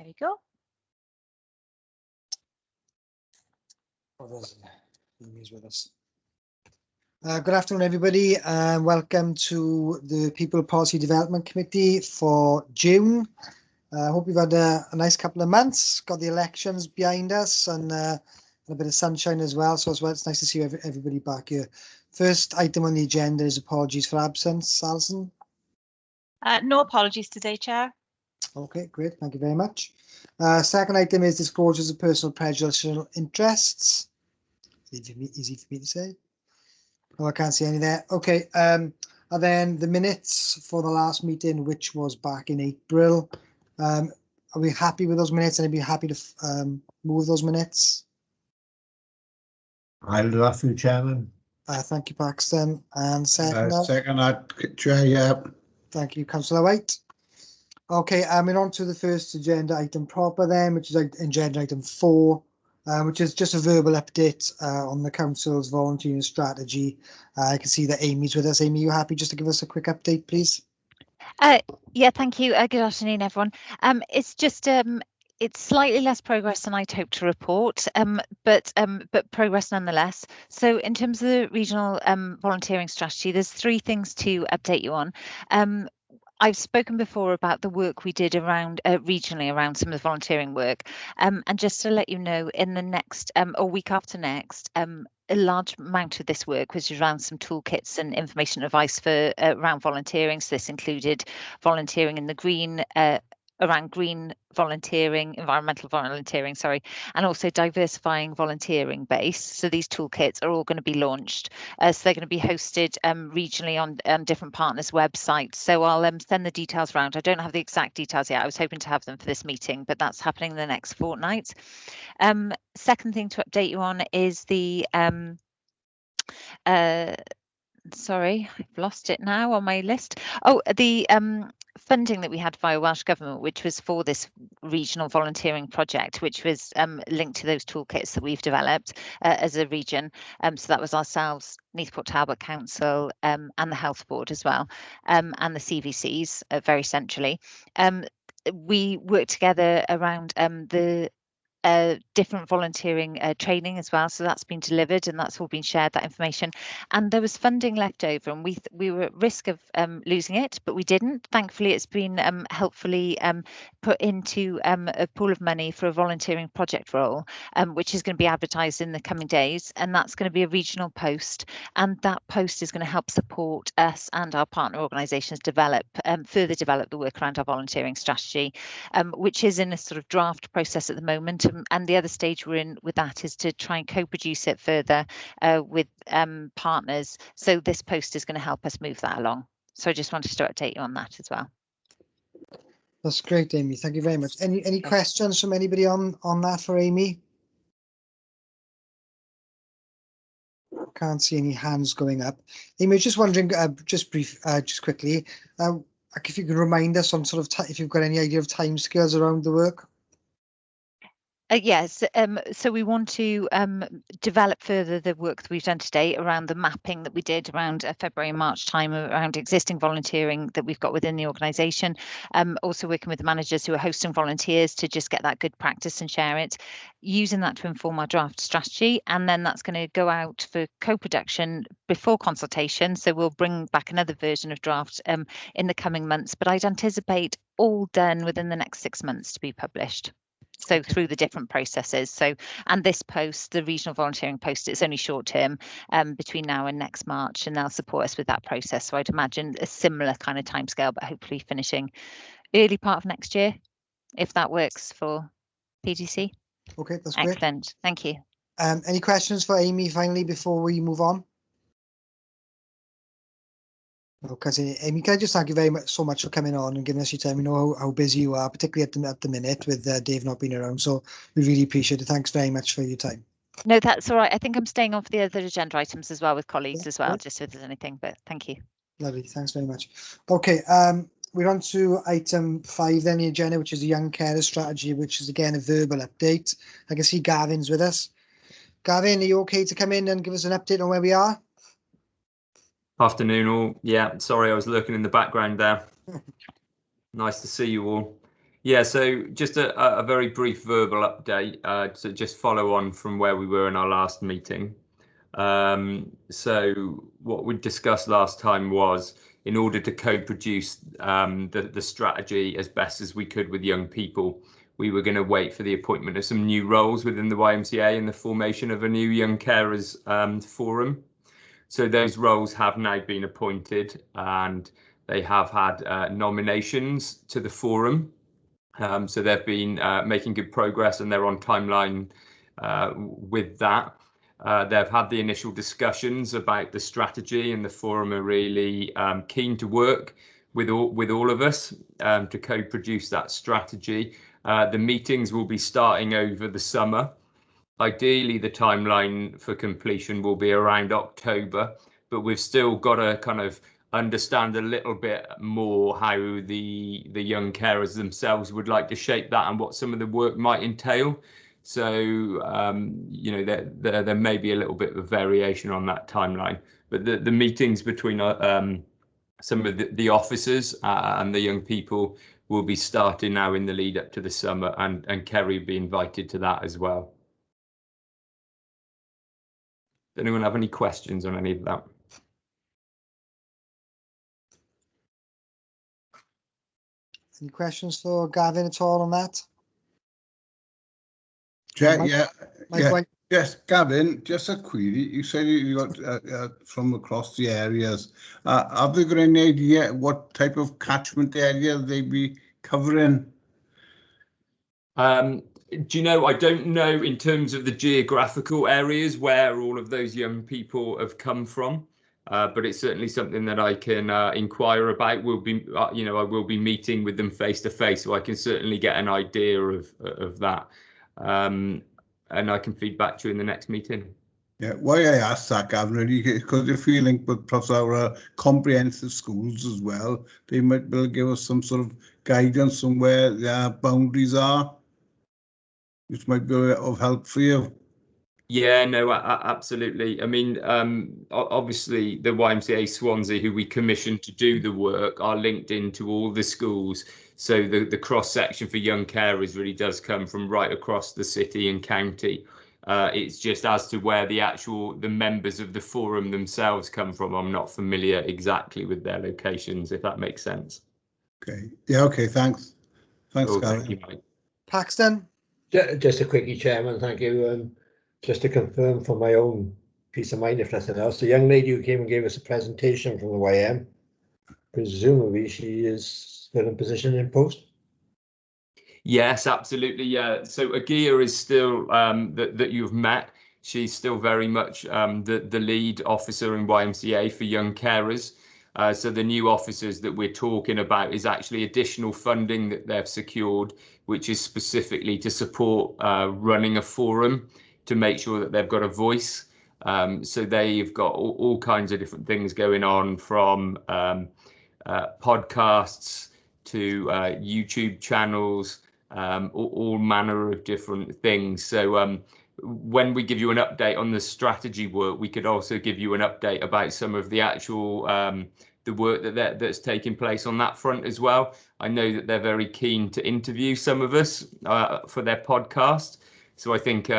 There you go. Amy's with us. Good afternoon, everybody, and welcome to the People Policy Development Committee for June. I hope you've had a nice couple of months, got the elections behind us, and a bit of sunshine as well. So it's nice to see everybody back here. First item on the agenda is apologies for absence. Alison? No apologies today, Chair. Okay, great. Thank you very much. Second item is disclosures of personal prejudicial interests. Easy for me to say. Oh, I can't see any there. Okay. And then the minutes for the last meeting, which was back in April. Are we happy with those minutes? And I'd be happy to move those minutes. I'll do that for you, Chairman. Thank you, Paxton. And second. Second, Chair, yeah. Thank you, Councillor White. Okay, on to the first agenda item proper then, which is agenda item 4, which is just a verbal update on the council's volunteering strategy. I can see that Amy's with us. Amy, you happy just to give us a quick update, please? Yeah, thank you. Good afternoon, everyone. It's just it's slightly less progress than I'd hoped to report, but progress nonetheless. So in terms of the regional volunteering strategy, there's 3 things to update you on. I've spoken before about the work we did around regionally around some of the volunteering work, and just to let you know, in the next or week after next, a large amount of this work was around some toolkits and information advice for around volunteering. So this included volunteering in the green, around green volunteering, environmental volunteering, sorry, and also diversifying volunteering base. So these toolkits are all going to be launched. So they're going to be hosted regionally on different partners' websites. So I'll send the details around. I don't have the exact details yet. I was hoping to have them for this meeting, but that's happening in the next fortnight. Second thing to update you on is the sorry, I've lost it now on my list. Oh, the funding that we had via Welsh Government, which was for this regional volunteering project, which was linked to those toolkits that we've developed as a region. So that was ourselves, Neathport Talbot Council, and the Health Board as well, and the CVCs very centrally. We worked together around the different volunteering training as well, so that's been delivered and that's all been shared, that information. And there was funding left over, and we were at risk of losing it, but we didn't. Thankfully, it's been helpfully put into a pool of money for a volunteering project role, which is going to be advertised in the coming days, and that's going to be a regional post, and that post is going to help support us and our partner organisations further develop the work around our volunteering strategy, which is in a sort of draft process at the moment. And the other stage we're in with that is to try and co-produce it further with partners. So this post is going to help us move that along. So I just wanted to update you on that as well. That's great, Amy. Thank you very much. Any questions from anybody on that for Amy? Can't see any hands going up. Amy, I was just wondering, just quickly, if you could remind us on sort of if you've got any idea of timescales around the work. Yes, so we want to develop further the work that we've done today around the mapping that we did around February and March time around existing volunteering that we've got within the organisation. Also working with the managers who are hosting volunteers to just get that good practice and share it, using that to inform our draft strategy, and then that's going to go out for co-production before consultation. So we'll bring back another version of draft in the coming months, but I'd anticipate all done within the next 6 months to be published. So through the different processes. So, and this post, the regional volunteering post, it's only short term between now and next March, and they'll support us with that process. So I'd imagine a similar kind of timescale, but hopefully finishing early part of next year, if that works for PDC. Okay, that's great. Excellent. Thank you. Any questions for Amy finally before we move on? Okay, Amy, can I just thank you so much for coming on and giving us your time. We know how busy you are, particularly at the minute with Dave not being around. So we really appreciate it. Thanks very much for your time. No, that's all right. I think I'm staying on for the other agenda items as well with colleagues as well, just if there's anything, but thank you. Lovely. Thanks very much. Okay, we're on to item 5 then, the agenda, which is the Young Carer Strategy, which is again a verbal update. I can see Gavin's with us. Gavin, are you okay to come in and give us an update on where we are? Afternoon all. Yeah, sorry, I was lurking in the background there. Nice to see you all. Yeah, so just a very brief verbal update to just follow on from where we were in our last meeting. So what we discussed last time was, in order to co-produce the strategy as best as we could with young people, we were going to wait for the appointment of some new roles within the YMCA and the formation of a new Young Carers Forum. So those roles have now been appointed, and they have had nominations to the forum. So they've been making good progress, and they're on timeline with that. They've had the initial discussions about the strategy, and the forum are really keen to work with all of us to co-produce that strategy. The meetings will be starting over the summer. Ideally, the timeline for completion will be around October, but we've still got to kind of understand a little bit more how the young carers themselves would like to shape that and what some of the work might entail. So you know, there may be a little bit of variation on that timeline, but the meetings between some of the officers and the young people will be starting now in the lead up to the summer, and Kerry will be invited to that as well. Does anyone have any questions on any of that? Any questions for Gavin at all on that? Mike, Mike, yes, Gavin, just a query. You said you got from across the areas. Have they got any idea what type of catchment area they be covering? Do you know, I don't know in terms of the geographical areas where all of those young people have come from, but it's certainly something that I can inquire about. We'll be, you know, I will be meeting with them face to face, so I can certainly get an idea of that, and I can feed back to you in the next meeting. Yeah, why I asked that, Gavin, really, because if we link with perhaps our comprehensive schools as well, they might be able to give us some sort of guidance on where their boundaries are, which might be of help for you. Yeah, no, absolutely. I mean, obviously the YMCA Swansea, who we commissioned to do the work, are linked into all the schools. So the cross section for young carers really does come from right across the city and county. It's just as to where the members of the forum themselves come from, I'm not familiar exactly with their locations, if that makes sense. Okay. Yeah. Okay. Thanks. Thanks, Gavin. Thank you, Mike. Paxton? Just a quickie, Chairman. Thank you. Just to confirm for my own peace of mind, if nothing else, the young lady who came and gave us a presentation from the YM, presumably she is still in position in post? Yes, absolutely. Yeah. So Agia is still that you've met. She's still very much the lead officer in YMCA for young carers. So the new officers that we're talking about is actually additional funding that they've secured, which is specifically to support running a forum to make sure that they've got a voice. So they've got all kinds of different things going on, from podcasts to YouTube channels, all manner of different things. So when we give you an update on the strategy work, we could also give you an update about some of the actual the work that's taking place on that front as well. I know that they're very keen to interview some of us for their podcast. So I think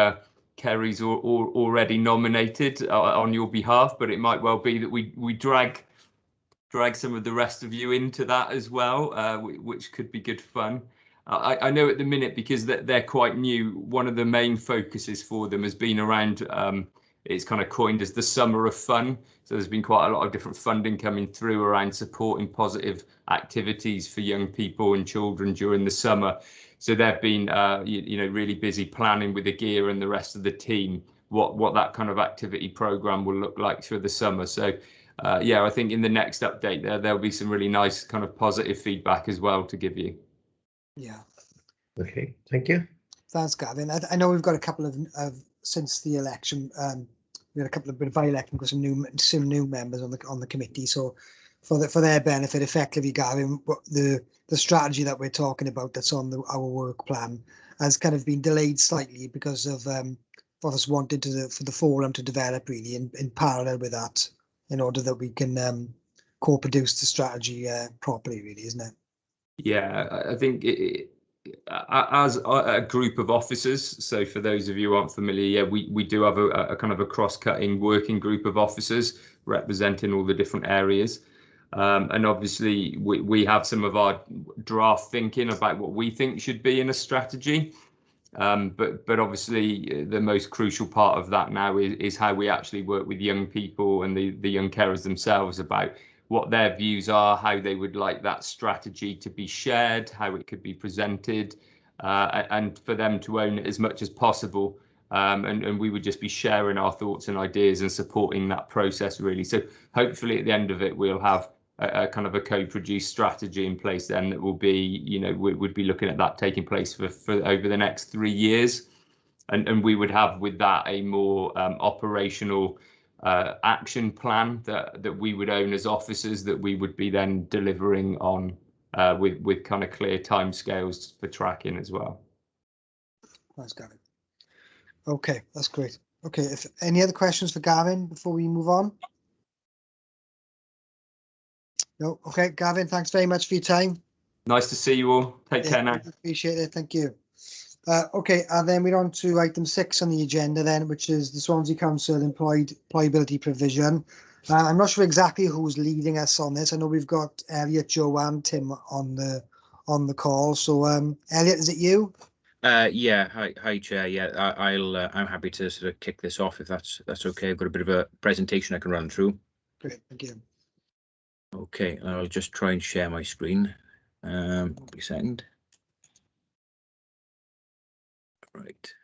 Kerry's already nominated on your behalf, but it might well be that we drag some of the rest of you into that as well, which could be good fun. I know at the minute, because they're quite new, one of the main focuses for them has been around, it's kind of coined as the summer of fun. So there's been quite a lot of different funding coming through around supporting positive activities for young people and children during the summer. So they've been, you know, really busy planning with Agia and the rest of the team what that kind of activity program will look like through the summer. So yeah, I think in the next update there'll be some really nice kind of positive feedback as well to give you. Yeah. Okay, thank you. Thanks, Gavin. I know we've got a couple of since the election, we had a couple of bit of by-election with some new members on the committee. So for their benefit, effectively, Gavin, the strategy that we're talking about that's on our work plan has kind of been delayed slightly because of what us wanted for the forum to develop really in parallel with that, in order that we can co-produce the strategy properly, really, isn't it? Yeah, I think as a group of officers, so for those of you who aren't familiar, yeah, we do have a kind of a cross-cutting working group of officers representing all the different areas. And obviously we have some of our draft thinking about what we think should be in a strategy. But obviously the most crucial part of that now is how we actually work with young people and the young carers themselves about what their views are, how they would like that strategy to be shared, how it could be presented, and for them to own it as much as possible. And we would just be sharing our thoughts and ideas and supporting that process, really. So hopefully at the end of it, we'll have a kind of a co-produced strategy in place then that will be, you know, we would be looking at that taking place for over the next 3 years. And we would have with that a more operational action plan that we would own as officers, that we would be then delivering on with kind of clear timescales for tracking as well. Thanks, Gavin. Okay, that's great. Okay, if any other questions for Gavin before we move on? No. Okay, Gavin, thanks very much for your time. Nice to see you all. Take care now. Appreciate it. Thank you. Okay, and then we're on to item 6 on the agenda then, which is the Swansea Council employability provision. I'm not sure exactly who's leading us on this. I know we've got Elliot, Joe, and Tim on the call. So, Elliot, is it you? Yeah. Hi, Chair. Yeah, I'm happy to sort of kick this off if that's okay. I've got a bit of a presentation I can run through. Great, thank you. Okay, I'll just try and share my screen. Wait a second. Right.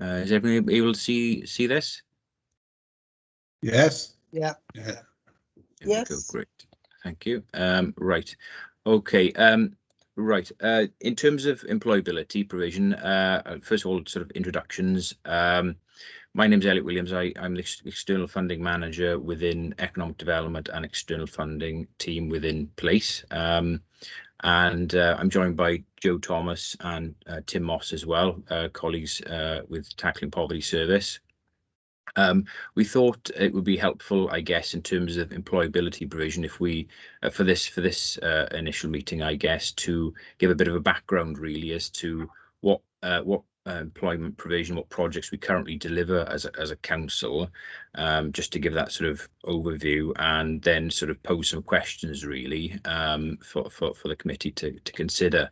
Is everyone able to see this? Yes. Yeah. Yeah. Yes. Go. Great. Thank you. Right. Okay. Right. In terms of employability provision, first of all, sort of introductions. My name is Elliot Williams. I'm the external funding manager within economic development and external funding team within Place. And I'm joined by Joe Thomas and Tim Moss as well, colleagues with Tackling Poverty Service. We thought it would be helpful, I guess, in terms of employability provision, if we, for this initial meeting, I guess, to give a bit of a background really as to what employment provision, what projects we currently deliver as a council, just to give that sort of overview, and then sort of pose some questions really for the committee to consider.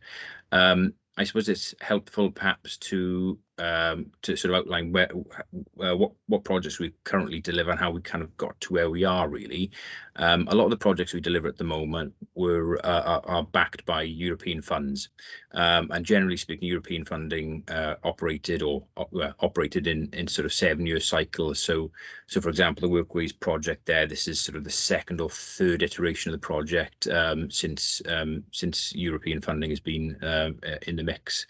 I suppose it's helpful perhaps to sort of outline what projects we currently deliver and how we kind of got to where we are really. A lot of the projects we deliver at the moment are backed by European funds, and generally speaking, European funding operated in sort of 7-year cycles. So for example, the Workways project there, this is sort of the 2nd or 3rd iteration of the project since European funding has been in the mix.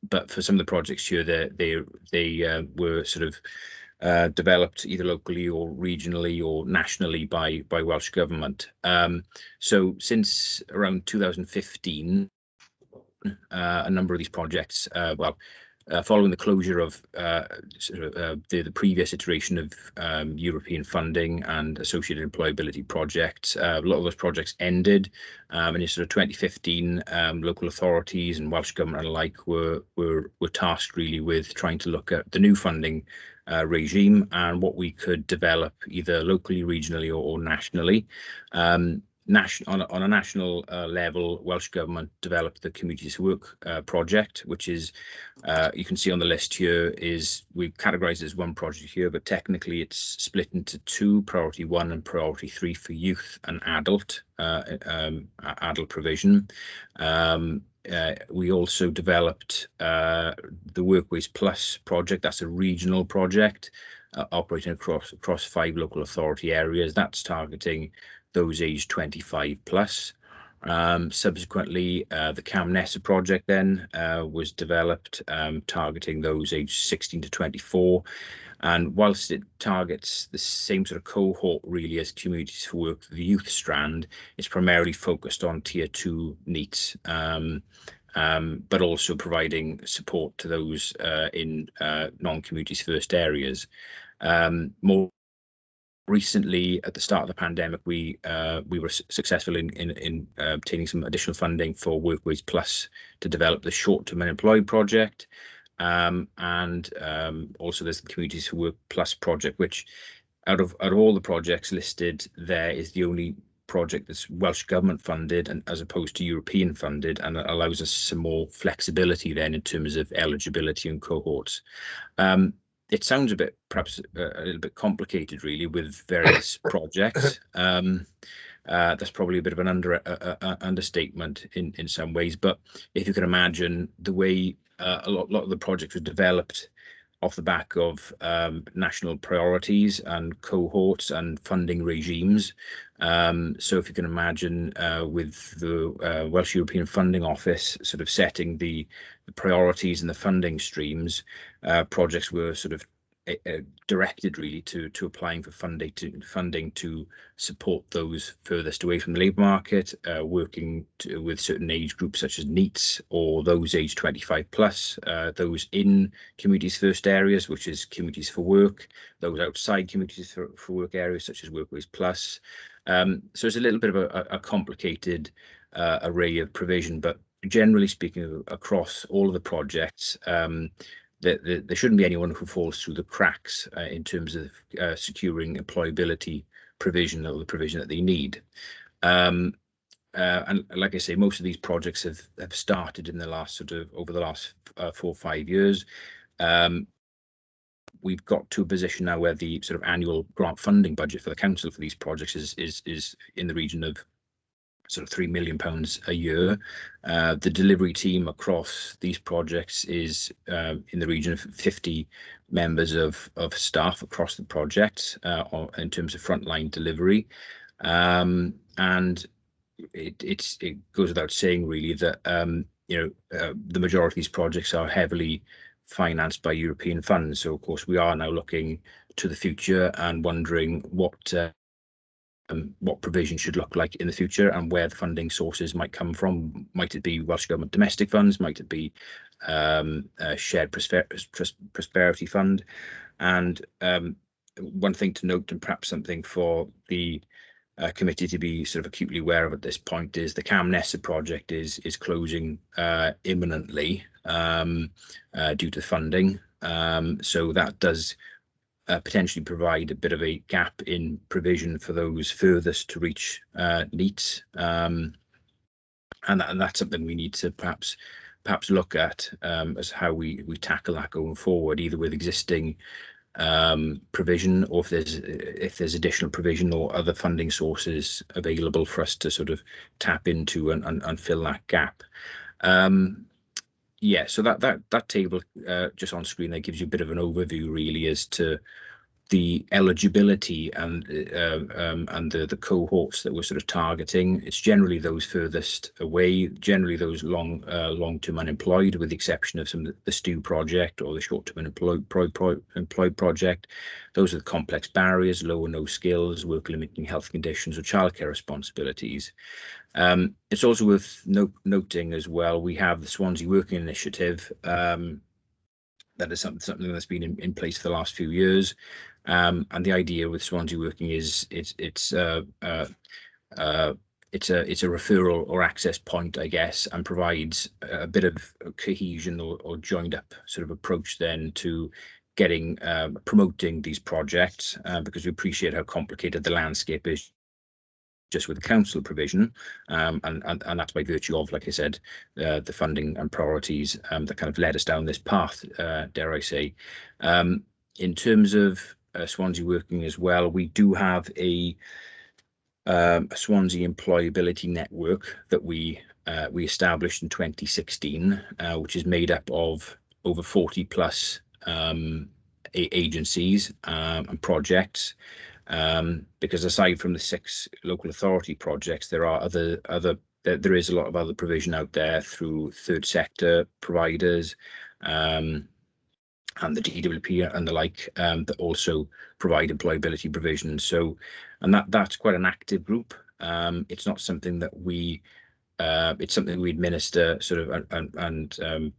But for some of the projects here, they were sort of developed either locally or regionally or nationally by Welsh Government. So since around 2015, a number of these projects, following the closure of the previous iteration of European funding and associated employability projects, a lot of those projects ended. And in sort of 2015, local authorities and Welsh Government alike were tasked really with trying to look at the new funding regime and what we could develop either locally, regionally, or nationally. On a national level, Welsh Government developed the Communities for Work project, which is, you can see on the list here, is we've categorized it as one project here, but technically it's split into 2, priority 1 and priority 3 for youth and adult provision. We also developed the Workways Plus project. That's a regional project operating across 5 local authority areas. That's targeting those aged 25 plus. Subsequently, the Cam Nessa project then was developed, targeting those aged 16 to 24. And whilst it targets the same sort of cohort really as Communities for Work, the youth strand, it's primarily focused on tier 2 needs, but also providing support to those in non-communities first areas. More recently, at the start of the pandemic, we were successful in obtaining some additional funding for Workways Plus to develop the short-term unemployed project, and also there's the Communities for Work Plus project, which out of all the projects listed there is the only project that's Welsh Government funded and as opposed to European funded, and it allows us some more flexibility then in terms of eligibility and cohorts. It sounds a bit, perhaps a little bit complicated, really, with various projects. That's probably a bit of an understatement in some ways. But if you can imagine the way a lot of the projects were developed off the back of national priorities and cohorts and funding regimes. So if you can imagine with the Welsh European Funding Office sort of setting the priorities and the funding streams, projects were sort of directed really to applying for funding to support those furthest away from the labour market, working with certain age groups such as NEETs or those aged 25 plus, those in communities first areas, which is communities for work, those outside communities for work areas such as Workways Plus. So it's a little bit of a complicated array of provision, but generally speaking, across all of the projects, there shouldn't be anyone who falls through the cracks in terms of securing employability provision or the provision that they need. And like I say, most of these projects have started in the last over the last 4 or 5 years. We've got to a position now where the sort of annual grant funding budget for the council for these projects is in the region of sort of £3 million a year. The delivery team across these projects is in the region of 50 members of staff across the project in terms of frontline delivery. And it goes without saying really that the majority of these projects are heavily financed by European funds. So of course we are now looking to the future and wondering what provision should look like in the future and where the funding sources might come from. Might it be Welsh Government domestic funds? Might it be shared prosperity fund? And one thing to note, and perhaps something for the committee to be sort of acutely aware of at this point, is the Cam Nessa project is closing imminently due to funding. So that does potentially provide a bit of a gap in provision for those furthest to reach NEETs, and that's something we need to perhaps look at as how we tackle that going forward, either with existing provision or if there's additional provision or other funding sources available for us to sort of tap into and fill that gap. Yeah, so that table just on screen there gives you a bit of an overview really as to the eligibility and the cohorts that we're sort of targeting. It's generally those furthest away, generally those long-term unemployed, with the exception of some of the STEW project or the short-term employed project. Those are the complex barriers, low or no skills, work-limiting health conditions or childcare responsibilities. It's also worth noting as well, we have the Swansea Working Initiative. That is something that's been in place for the last few years. And the idea with Swansea Working is it's a referral or access point, I guess, and provides a bit of cohesion or joined up sort of approach then to getting promoting these projects, because we appreciate how complicated the landscape is just with the council provision, and that's by virtue of, like I said, the funding and priorities that kind of led us down this path, dare I say. In terms of Swansea Working as well, we do have a Swansea Employability Network that we established in 2016, which is made up of over 40 plus agencies and projects. Because aside from the 6 local authority projects, there is a lot of other provision out there through third sector providers and the DWP and the like that also provide employability provision. So, and that's quite an active group. It's not something that it's something we administer sort of and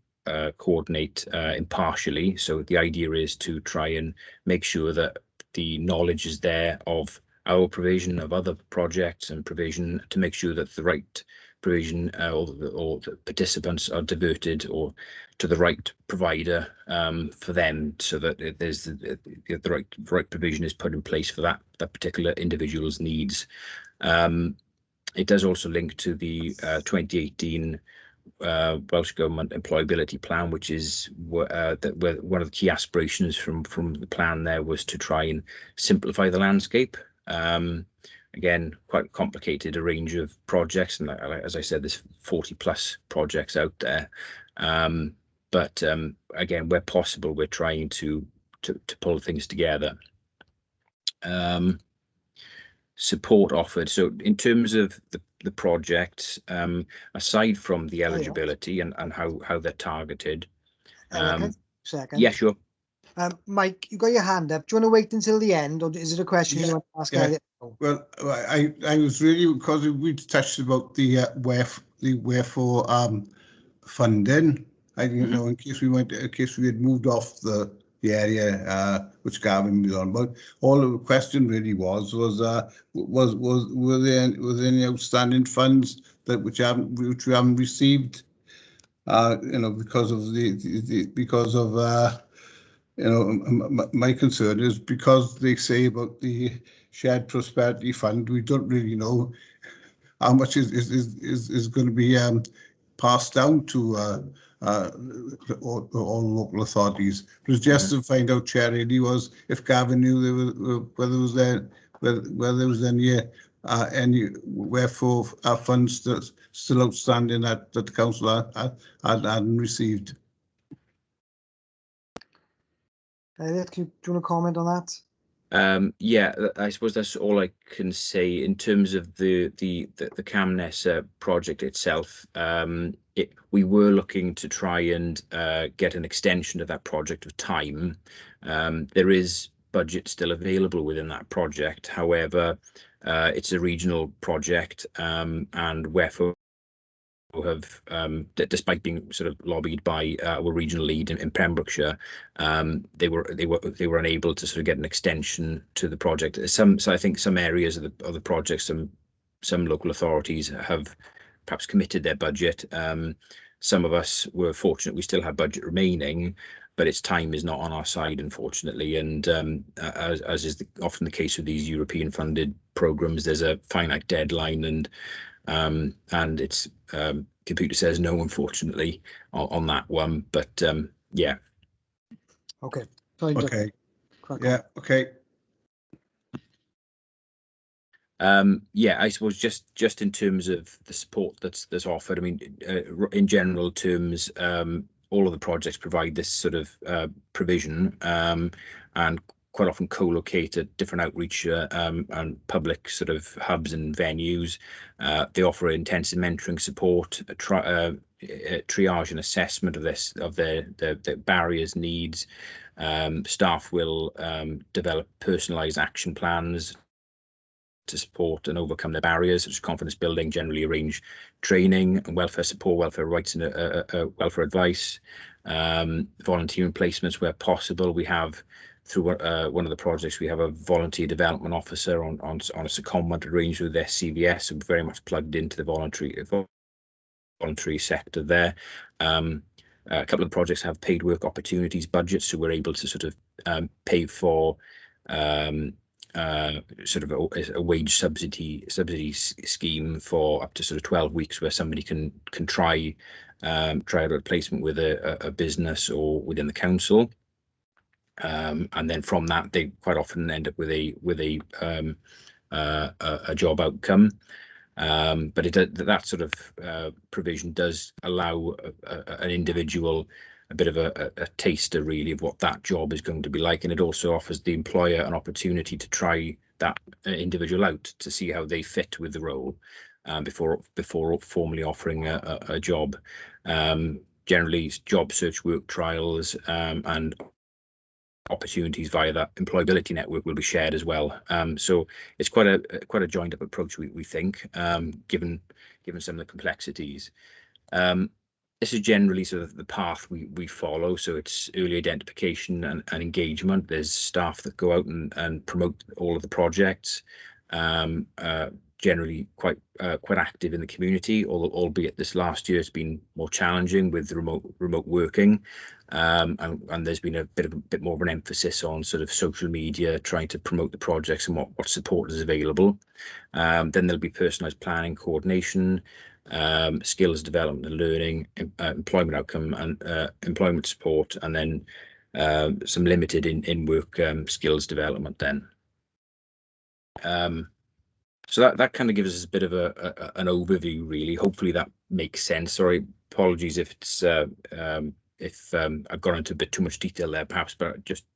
coordinate impartially. So the idea is to try and make sure that the knowledge is there of our provision, of other projects and provision, to make sure that the right provision or the participants are diverted or to the right provider for them, so that there's the right provision is put in place for that particular individual's needs. It does also link to the 2018 Welsh Government Employability Plan, which is where one of the key aspirations from the plan there was to try and simplify the landscape. Again, quite complicated, a range of projects, and as I said, there's 40+ projects out there. But again, where possible, we're trying to pull things together. Support offered. So in terms of the projects, aside from the eligibility and how they're targeted. Second. Yeah, sure. Mike, you got your hand up. Do you want to wait until the end, or is it a question you want to ask? Yeah. Well, I was really, because we touched about the wherefore funding. I didn't know, in case we had moved off the area which Gavin was on about. All the question really was were there any outstanding funds which we haven't received? Because of my concern is, because they say about the shared prosperity fund, we don't really know how much is going to be passed down to all local authorities. It was just to find out, Chair, really, was if Gavin knew whether there was any wherefore our funds still outstanding that the council hadn't received. Elliot, do you want to comment on that? Yeah, I suppose that's all I can say in terms of the Camness project itself. We were looking to try and get an extension of that project of time. There is budget still available within that project. However, it's a regional project, and wherefore have, despite being sort of lobbied by our regional lead in Pembrokeshire, they were unable to sort of get an extension to the project. So I think some areas of the project, some local authorities have perhaps committed their budget. Some of us were fortunate; we still have budget remaining, but its time is not on our side, unfortunately. And as is often the case with these European funded programs, there's a finite deadline, and it's computer says no, unfortunately, on that one. But yeah. Okay. Okay. Yeah. Okay. Yeah, I suppose just in terms of the support that's offered, I mean, in general terms, all of the projects provide this sort of provision, and quite often co-locate at different outreach and public sort of hubs and venues. They offer intensive mentoring support, triage and assessment of their barriers, needs. Staff will develop personalised action plans to support and overcome their barriers, such as confidence building, generally arrange training and welfare support, welfare rights and welfare advice, volunteering placements where possible. We have, through one of the projects, we have a volunteer development officer on a secondment arranged with their CVS, so very much plugged into the voluntary sector there. A couple of the projects have paid work opportunities budgets, so we're able to sort of pay for sort of a wage subsidy scheme for up to sort of 12 weeks, where somebody can try out a placement with a business or within the council, and then from that they quite often end up with a job outcome. But that sort of provision does allow an individual a bit of a taster, really, of what that job is going to be like, and it also offers the employer an opportunity to try that individual out to see how they fit with the role before formally offering a job. Generally, job search work trials and opportunities via that employability network will be shared as well. So it's quite a joined up approach, we think, given some of the complexities. this is generally sort of the path we follow. So it's early identification and engagement. There's staff that go out and promote all of the projects. Generally quite active in the community, albeit this last year has been more challenging with the remote working, and there's been a bit more of an emphasis on sort of social media, trying to promote the projects and what support is available. Then there'll be personalised planning, coordination, skills development and learning, employment outcome and employment support, and then some limited in-work skills development then. So that kind of gives us a bit of an overview, really. Hopefully that makes sense. Sorry, apologies if it's if I've gone into a bit too much detail there, perhaps, but just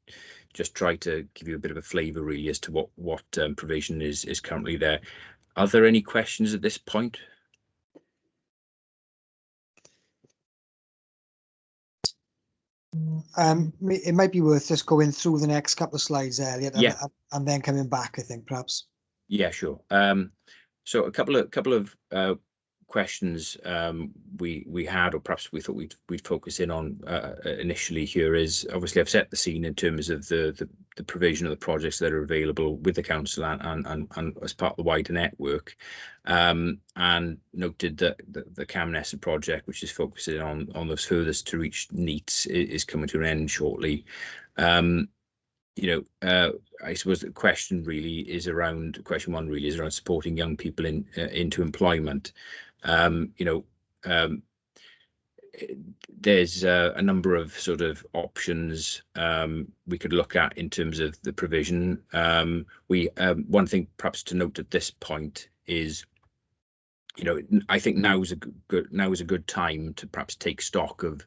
try to give you a bit of a flavour, really, as to what provision is currently there. Are there any questions at this point? It might be worth just going through the next couple of slides, Elliot, Yeah. and then coming back, I think, perhaps. Yeah, sure. So a couple of questions we had, or perhaps we thought we'd focus in on initially here is, obviously I've set the scene in terms of the provision of the projects that are available with the council and as part of the wider network, and noted that the Camnessa project, which is focusing on those furthest to reach needs, is coming to an end shortly. I suppose the question one really is around supporting young people into employment. There's a number of sort of options we could look at in terms of the provision. One thing perhaps to note at this point is, I think now is a good time to perhaps take stock of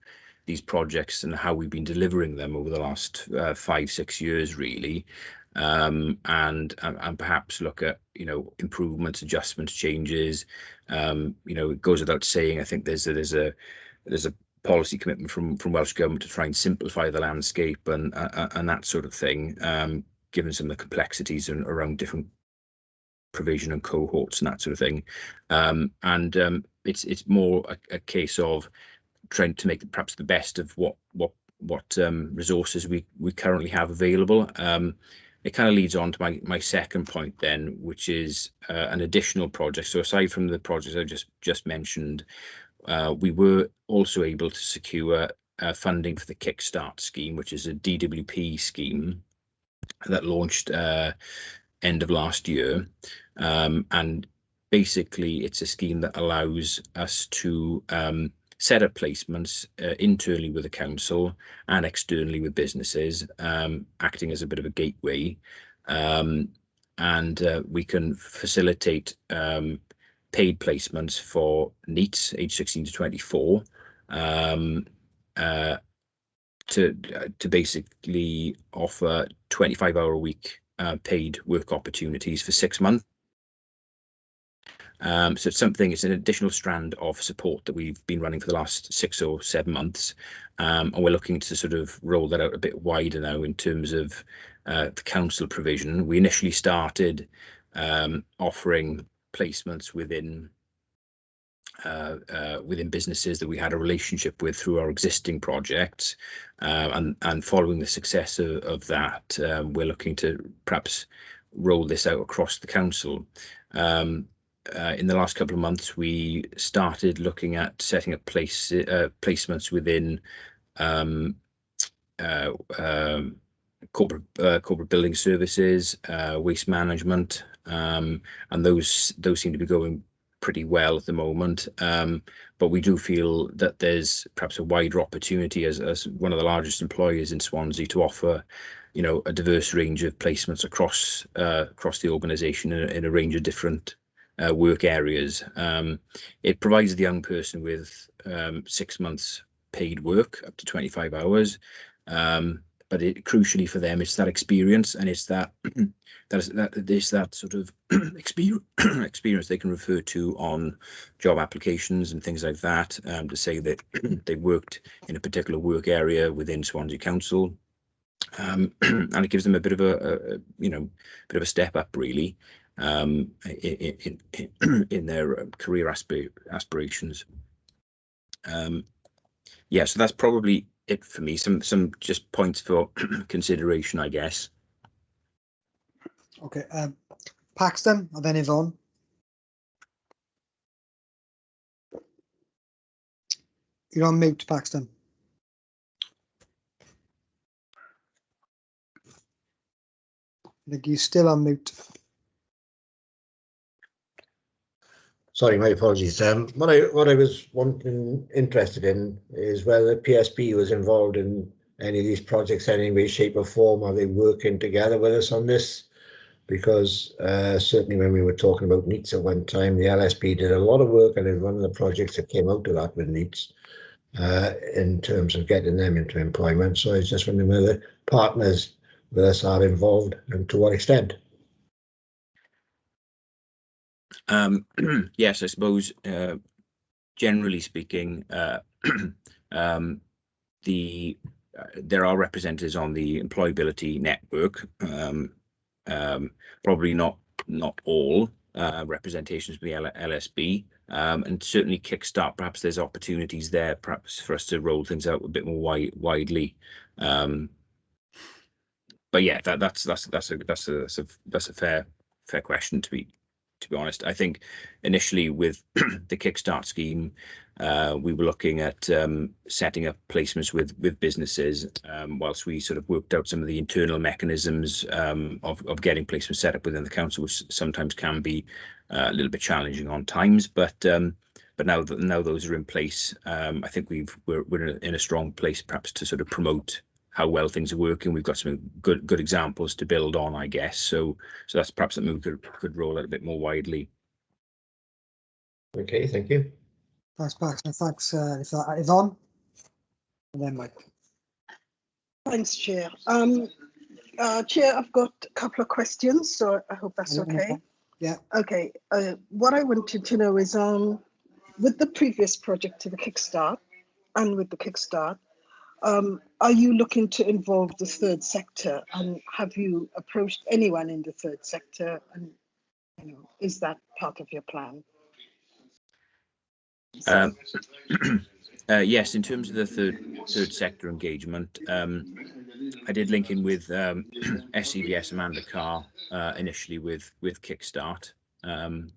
these projects and how we've been delivering them over the last 5-6 years, really, and perhaps look at improvements, adjustments, changes. It goes without saying, I think there's a policy commitment from Welsh Government to try and simplify the landscape and that sort of thing, given some of the complexities around different provision and cohorts and that sort of thing. It's more a case of trying to make perhaps the best of what resources we currently have available. It kind of leads on to my second point then, which is an additional project. So aside from the projects I just mentioned, we were also able to secure funding for the Kickstart scheme, which is a DWP scheme that launched end of last year, and basically it's a scheme that allows us to set up placements internally with the council and externally with businesses, acting as a bit of a gateway, and we can facilitate paid placements for NEETs aged 16 to 24 to basically offer 25-hour-a-week paid work opportunities for 6 months. So it's an additional strand of support that we've been running for the last 6 or 7 months, and we're looking to sort of roll that out a bit wider now in terms of the council provision. We initially started offering placements within businesses that we had a relationship with through our existing projects, and following the success of that, we're looking to perhaps roll this out across the council. In the last couple of months, we started looking at setting up placements within corporate building services, waste management, and those seem to be going pretty well at the moment. But we do feel that there's perhaps a wider opportunity as one of the largest employers in Swansea to offer, a diverse range of placements across the organisation in a range of different work areas. It provides the young person with 6 months paid work up to 25 hours, but crucially for them, it's that experience, and it's that sort of experience they can refer to on job applications and things like that, to say that they worked in a particular work area within Swansea Council, and it gives them a bit of a step up, really, in their career aspirations. Yeah, so that's probably it for me. Some just points for consideration, I guess. Okay, Paxton and then Yvonne. You're on mute, Paxton. I think you're still on mute. Sorry, my apologies. What I was interested in is whether PSP was involved in any of these projects in any way, shape or form. Are they working together with us on this? Because certainly when we were talking about NEETs at one time, the LSP did a lot of work, and it's one of the projects that came out of that with NEETs in terms of getting them into employment. So I was just wondering whether partners with us are involved and to what extent. Yes, I suppose generally speaking, there are representatives on the employability network. Probably not all representations of the LSB, and certainly Kickstart. Perhaps there's opportunities there, perhaps for us to roll things out a bit more widely. But yeah, that's a fair question to be honest. I think initially with the Kickstart scheme, we were looking at setting up placements with businesses, whilst we sort of worked out some of the internal mechanisms of getting placements set up within the council, which sometimes can be a little bit challenging on times. But now those are in place, I think we're in a strong place perhaps to sort of promote how well things are working. We've got some good examples to build on, I guess. So that's perhaps something we could roll out a bit more widely. Okay, thank you. Thanks, Paxton. Thanks, Yvonne. And then Mike. Thanks, Chair. Chair, I've got a couple of questions, so I hope that's okay. Yeah. Okay. What I wanted to know is, with the previous project to the Kickstart and with the Kickstart, are you looking to involve the third sector, and have you approached anyone in the third sector, and is that part of your plan? Yes, in terms of the third sector engagement, I did link in with SCVS Amanda Carr initially with Kickstart, and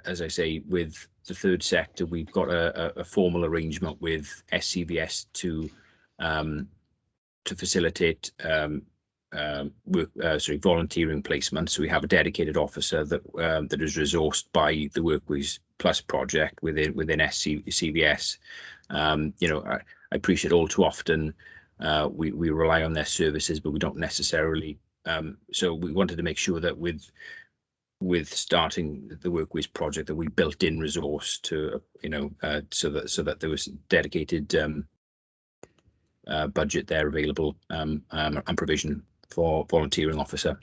as I say, with the third sector, we've got a formal arrangement with SCVS to facilitate volunteering placements. So we have a dedicated officer that is resourced by the Workways Plus project within SCVS. I appreciate all too often we rely on their services, but we don't necessarily. So we wanted to make sure that with starting the Workways project, that we built in resource to so that there was dedicated budget there available and provision for volunteering officer.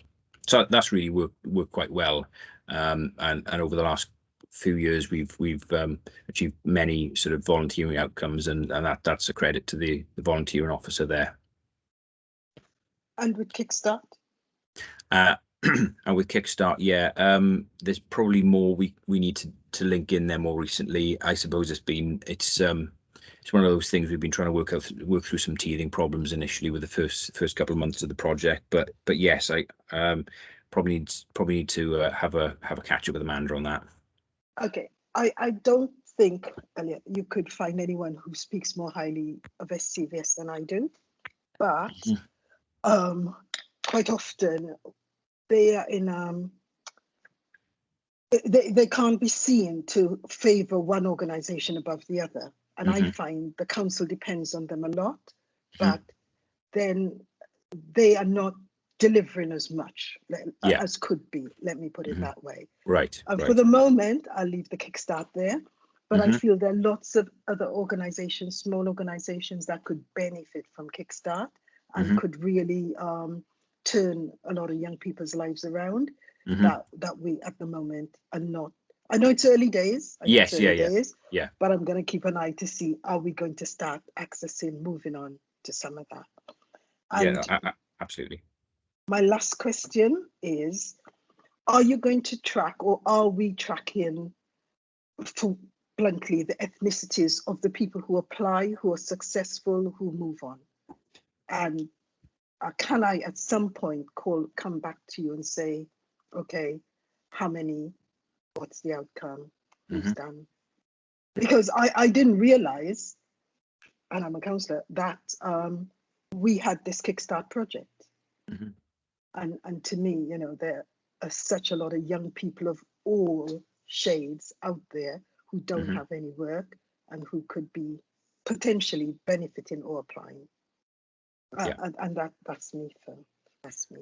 So that's really worked quite well, and over the last few years we've achieved many sort of volunteering outcomes, and that's a credit to the volunteering officer there. And with Kickstart? And with Kickstart, yeah, there's probably more we need to link in there more recently. I suppose it's one of those things we've been trying to work through some teething problems initially with the first couple of months of the project. But yes, I probably need to have a catch up with Amanda on that. Okay, I don't think, Elliot, you could find anyone who speaks more highly of SCVS than I do, but quite often they are in they can't be seen to favor one organization above the other, and I find the council depends on them a lot, but then they are not delivering as much as could be, let me put it that way. Right. For the moment, I'll leave the Kickstart there, but I feel there are lots of other organizations, small organizations that could benefit from Kickstart and could really turn a lot of young people's lives around that we at the moment are not. I know it's early days. Yeah. But I'm going to keep an eye to see, are we going to start accessing, moving on to some of that? And absolutely. My last question is, are you going to track, or are we tracking for bluntly, the ethnicities of the people who apply, who are successful, who move on. And can I at some point come back to you and say, okay, how many, what's the outcome, who's done? Because I didn't realize, and I'm a counsellor, that we had this Kickstart project. And to me, you know, there are such a lot of young people of all shades out there who don't have any work and who could be potentially benefiting or applying. And that's me, Phil. That's me.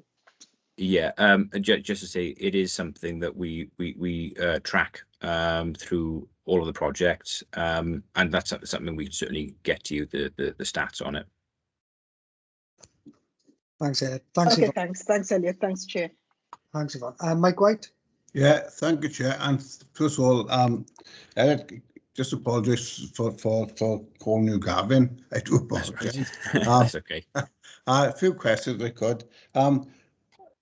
Yeah, just to say, it is something that we track through all of the projects, and that's something we can certainly get to you the stats on it. Thanks, Ed. Thanks, Okay, Yvonne. thanks, Elliot. Thanks, Chair. Thanks, Yvonne. Mike White. Yeah, thank you, Chair. And first of all, Ed, just apologise for calling you Gavin. I do apologise. That's okay. A few questions if I could.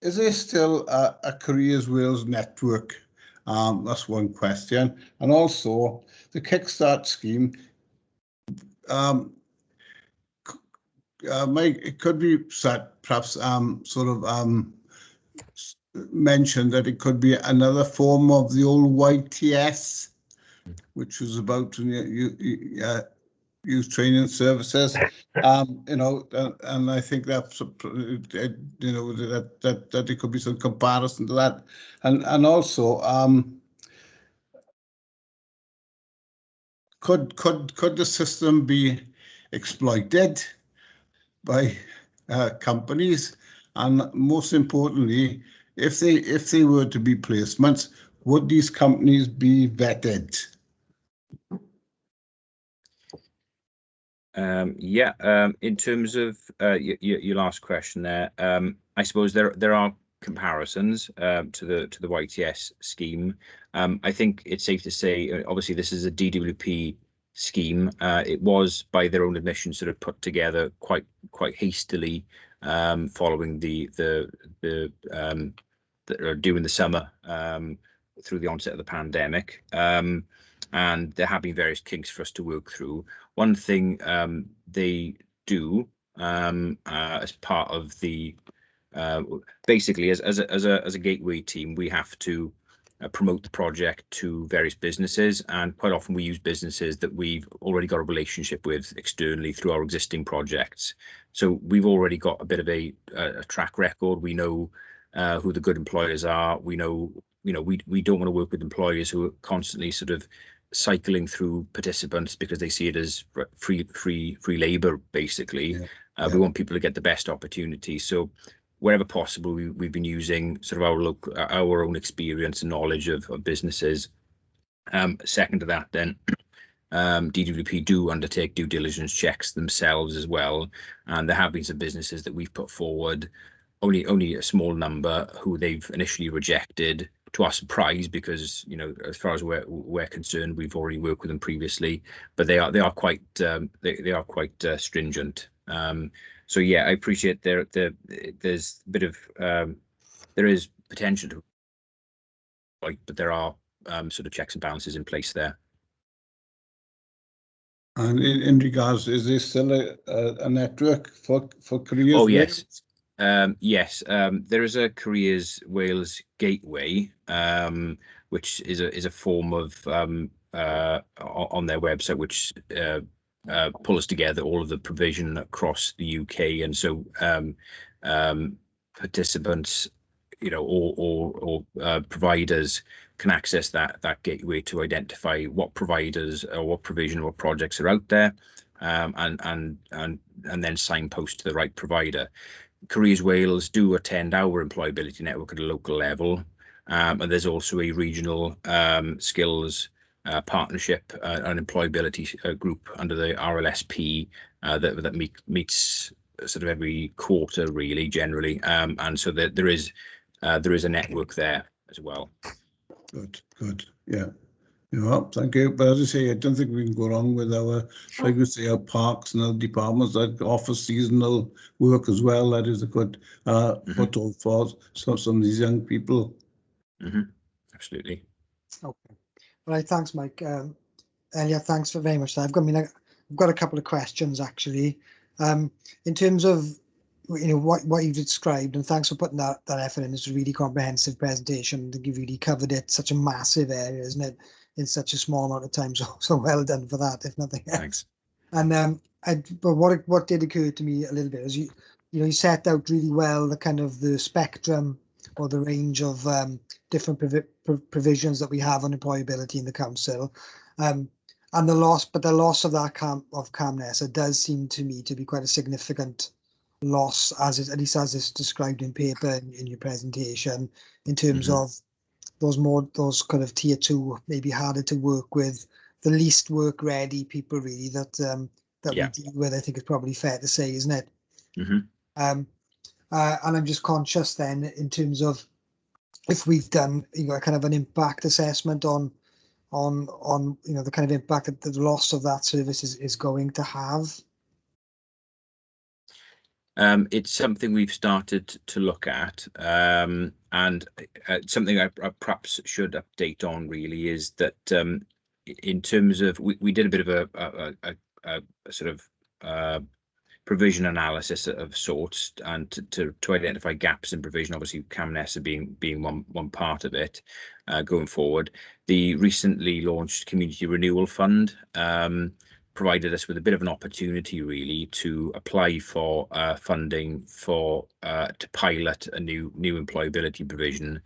Is there still a Careers Wales network? That's one question. And also, the Kickstart scheme, Mike, it could be perhaps mentioned that it could be another form of the old YTS, which was about youth training services. You know, and I think that's you know that there could be some comparison to that, and also could the system be exploited by companies, and most importantly, if they were to be placements, would these companies be vetted? In terms of your last question there, I suppose there are comparisons to the YTS scheme. I think it's safe to say, obviously, this is a DWP scheme. It was, by their own admission, sort of put together quite hastily following during the summer through the onset of the pandemic. And there have been various kinks for us to work through. One thing they do as part of the basically as a gateway team, we have to promote the project to various businesses, and quite often we use businesses that we've already got a relationship with externally through our existing projects. So we've already got a bit of a track record. We know who the good employers are. We know, we don't want to work with employers who are constantly sort of cycling through participants because they see it as free labor, basically. We want people to get the best opportunity. So wherever possible, we've been using sort of our own experience and knowledge of businesses. Second to that, then, DWP do undertake due diligence checks themselves as well, and there have been some businesses that we've put forward, only a small number, who they've initially rejected, to our surprise, because as far as we're concerned, we've already worked with them previously, but they are quite stringent. So yeah, I appreciate there's a bit of there is potential to, but there are sort of checks and balances in place there. And in regards, is there still a network for Careers? Oh yes. Yes, there is a Careers Wales gateway, which is a form of on their website, which pulls together all of the provision across the UK, and so participants, or providers can access that gateway to identify what providers or what provision or projects are out there, and then signpost to the right provider. Careers Wales do attend our employability network at a local level, and there's also a regional skills partnership and employability group under the RLSP that meets sort of every quarter, really, generally, and so there is a network there as well. Good, yeah. Thank you. But as I say, I don't think we can go wrong with our, like we say, our parks and other departments that offer seasonal work as well. That is a good foothold for some of these young people. Absolutely. Okay. Right. Thanks, Mike. Elliot, thanks very much. I've got a couple of questions actually. In terms of what you've described, and thanks for putting that effort in. It's a really comprehensive presentation. I think you've really covered it. Such a massive area, isn't it? In such a small amount of time. So well done for that, if nothing else. Thanks. And but what did occur to me a little bit is you set out really well the kind of the spectrum or the range of different provisions that we have on employability in the council, and the loss of that CAMHNESA, it does seem to me to be quite a significant loss, at least as it's described in paper in your presentation, in terms of those kind of tier 2, maybe harder to work with, the least work ready people really that we deal with. I think it's probably fair to say, isn't it? And I'm just conscious then in terms of if we've done kind of an impact assessment on the kind of impact that the loss of that service is going to have. It's something we've started to look at, and something I perhaps should update on really is that in terms of we did a bit of a sort of provision analysis of sorts, and to identify gaps in provision, obviously CAMHNESA being one part of it. Going forward, the recently launched Community Renewal Fund provided us with a bit of an opportunity really to apply for funding to pilot a new employability provision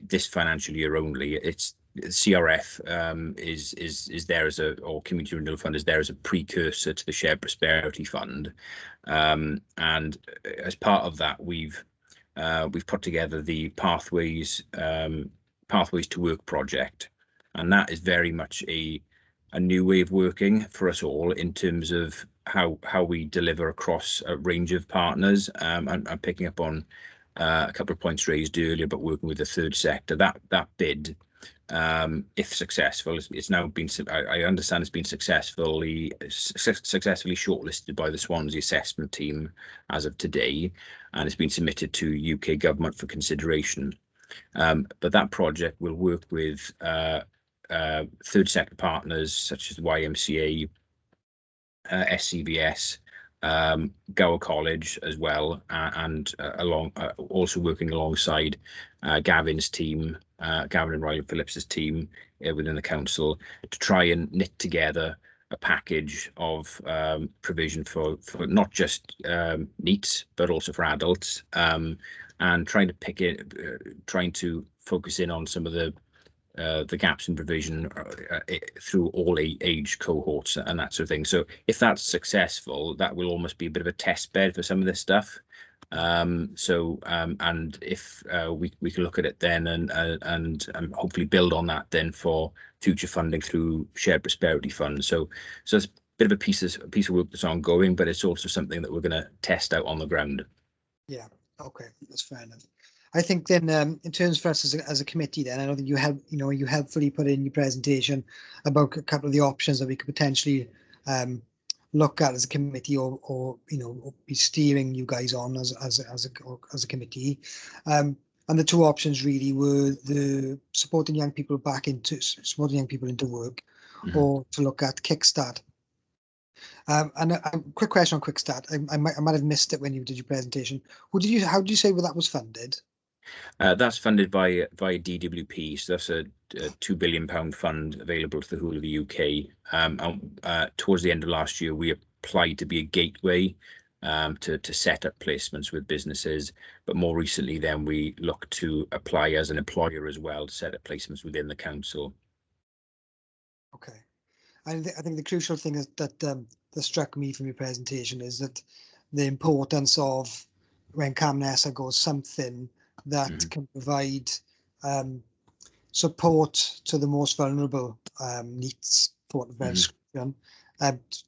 this financial year only. It's CRF is there as or Community Renewal Fund is there as a precursor to the Shared Prosperity Fund, and as part of that we've put together the Pathways to Work project, and that is very much a new way of working for us all in terms of how we deliver across a range of partners. I'm picking up on a couple of points raised earlier, but working with the third sector, that bid, if successful, it's now been, I understand it's been successfully shortlisted by the Swansea assessment team as of today, and it's been submitted to UK government for consideration. But that project will work with third sector partners such as the YMCA, SCVS, Gower College as well, and also working alongside Gavin's team, Gavin and Riley Phillips's team within the council, to try and knit together a package of provision for not just NEETs but also for adults, and trying to focus in on some of the gaps in provision through all age cohorts and that sort of thing. So if that's successful, that will almost be a bit of a test bed for some of this stuff. And if we can look at it then and hopefully build on that then for future funding through Shared Prosperity Fund. So it's a bit of a piece of work that's ongoing, but it's also something that we're going to test out on the ground. Yeah. Okay, that's fair enough. I think then in terms for us as a committee, then I know that you helpfully put in your presentation about a couple of the options that we could potentially look at as a committee, or be steering you guys on as a committee. And the two options really were the supporting young people into work, or to look at Kickstart. And a quick question on Kickstart. I might have missed it when you did your presentation. How did you say that was funded? That's funded via DWP, so that's a £2 billion fund available to the whole of the UK. Towards the end of last year, we applied to be a gateway to set up placements with businesses, but more recently then we looked to apply as an employer as well to set up placements within the council. Okay. I think the crucial thing is that struck me from your presentation is that the importance of, when CAMHNESA goes, something that can provide support to the most vulnerable needs, for want of a better description,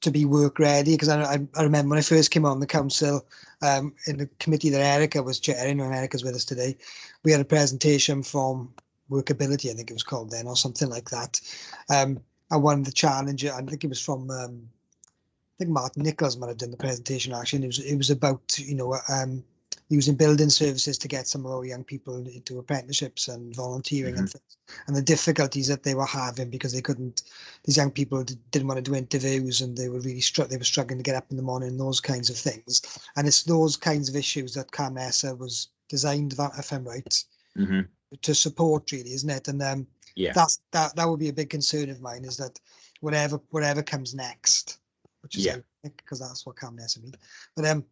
to be work ready. Because I remember when I first came on the council, in the committee that Erica was chairing, and Erica's with us today, we had a presentation from Workability, I think it was called then, or something like that. And one of the challenges, I think it was from, I think Martin Nichols might have done the presentation actually, and it was about using building services to get some of our young people into apprenticeships and volunteering and things, and the difficulties that they were having because they couldn't. These young people didn't want to do interviews, and they were really they were struggling to get up in the morning, and those kinds of things. And it's those kinds of issues that CAMESA was designed, if I'm right, to support, really, isn't it? And Yeah, that would be a big concern of mine, is that whatever comes next, which is because that's what CAMESA means, but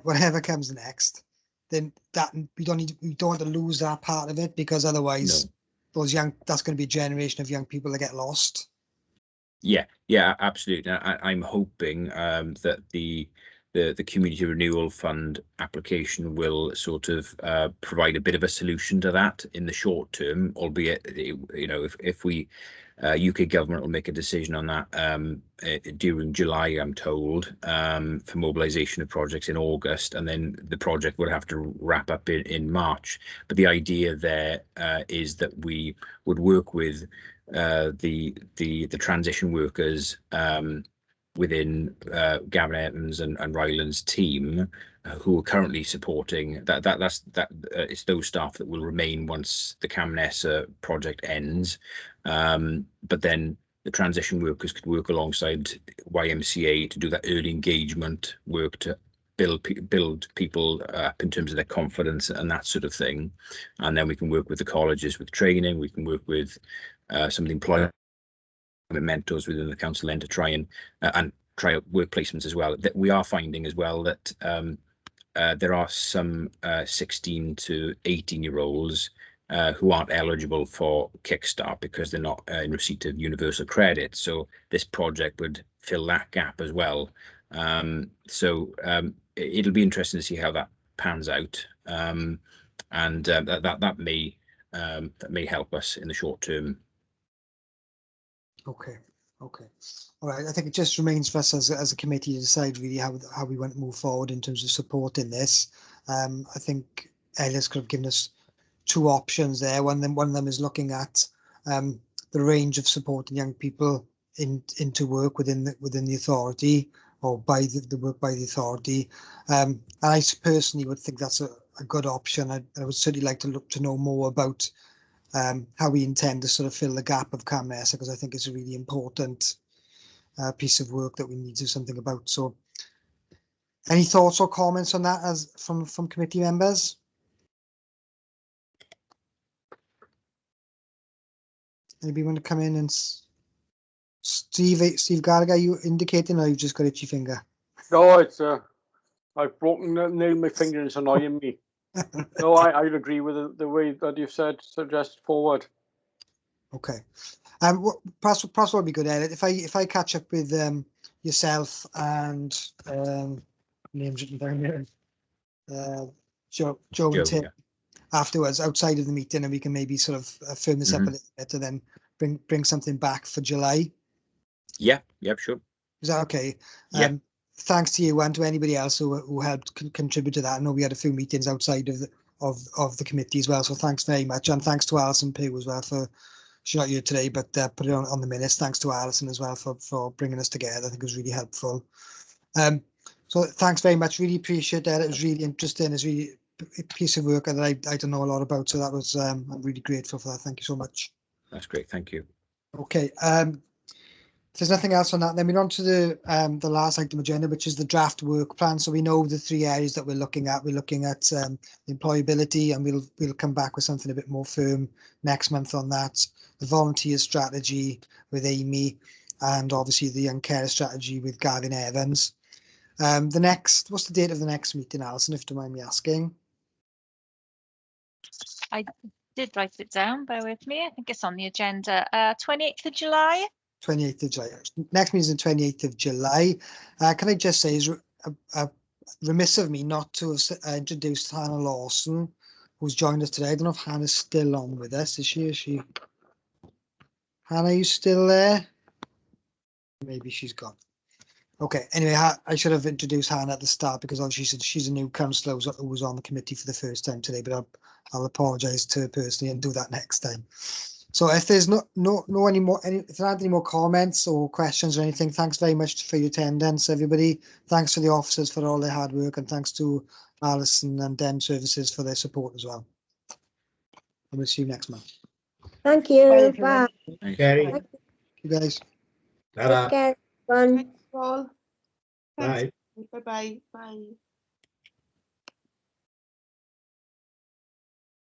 whatever comes next, then that we don't want to lose that part of it, because otherwise that's going to be a generation of young people that get lost. Yeah, absolutely. I'm hoping that the Community Renewal Fund application will sort of provide a bit of a solution to that in the short term, albeit, you know, if we UK government will make a decision on that during July, I'm told, for mobilisation of projects in August, and then the project would have to wrap up in March. But the idea there is that we would work with the transition workers within Gavin Evans and Ryland's team, who are currently supporting it's those staff that will remain once the CAMESA project ends. But then the transition workers could work alongside YMCA to do that early engagement work to build people up in terms of their confidence and that sort of thing. And then we can work with the colleges with training. We can work with some of the employment mentors within the council then to try and try out work placements as well. That we are finding as well that there are some 16 to 18-year-olds who aren't eligible for Kickstart because they're not in receipt of universal credit. So this project would fill that gap as well. It'll be interesting to see how that pans out, and that may help us in the short term. Okay. All right. I think it just remains for us as a committee to decide really how we want to move forward in terms of supporting this. I think Elias could have given us two options there. One of them is looking at the range of supporting young people into work within the authority, or by the work by the authority. And I personally would think that's a good option. I would certainly like to know more about how we intend to sort of fill the gap of CAMESA, because I think it's a really important piece of work that we need to do something about. So any thoughts or comments on that as from committee members? Anybody want to come in? And Steve Gallagher, are you indicating, or you just got itchy finger? No, it's I've broken the nail in my finger and it's annoying me. No, I'd agree with the way that you've suggest forward. Okay. Perhaps what would be good, Ed, if I catch up with yourself and names written down here, Joe and Tim afterwards, outside of the meeting, and we can maybe sort of firm this up a little bit, and then bring something back for July. Yeah, sure. Is that okay? Yeah. Thanks to you and to anybody else who helped contribute to that. I know we had a few meetings outside of the committee as well, so thanks very much, and thanks to Alison Pugh as well for. She's not here today, but put it on the minutes. Thanks to Alison as well for bringing us together. I think it was really helpful. So thanks very much. Really appreciate that. It was really interesting. It's really a piece of work that I don't know a lot about. So that was I'm really grateful for that. Thank you so much. That's great. Thank you. Okay. If there's nothing else on that, then we're on to the last item agenda, which is the draft work plan. So we know the three areas that we're looking at. We're looking at employability, and we'll come back with something a bit more firm next month on that. The volunteer strategy with Amy, and obviously the young care strategy with Gavin Evans. What's the date of the next meeting, Alison, if you don't mind me asking? I did write it down, bear with me. I think it's on the agenda. 28th of July. 28th of July. Next meeting is the 28th of July. Can I just say, it's remiss of me not to have introduced Hannah Lawson, who's joined us today. I don't know if Hannah's still on with us. Is she? Hannah, are you still there? Maybe she's gone. Okay. Anyway, I should have introduced Hannah at the start, because obviously she's a new councillor who was on the committee for the first time today. But I'll apologise to her personally and do that next time. So if there's if there aren't any more comments or questions or anything, thanks very much for your attendance, everybody. Thanks to the officers for all their hard work, and thanks to Alison and Dem Services for their support as well. And we'll see you next month. Thank you. Bye, everyone. Bye. Kerry. Thank You guys. Ta-ra. Take care, everyone. Thanks all. Bye. Bye bye. Bye.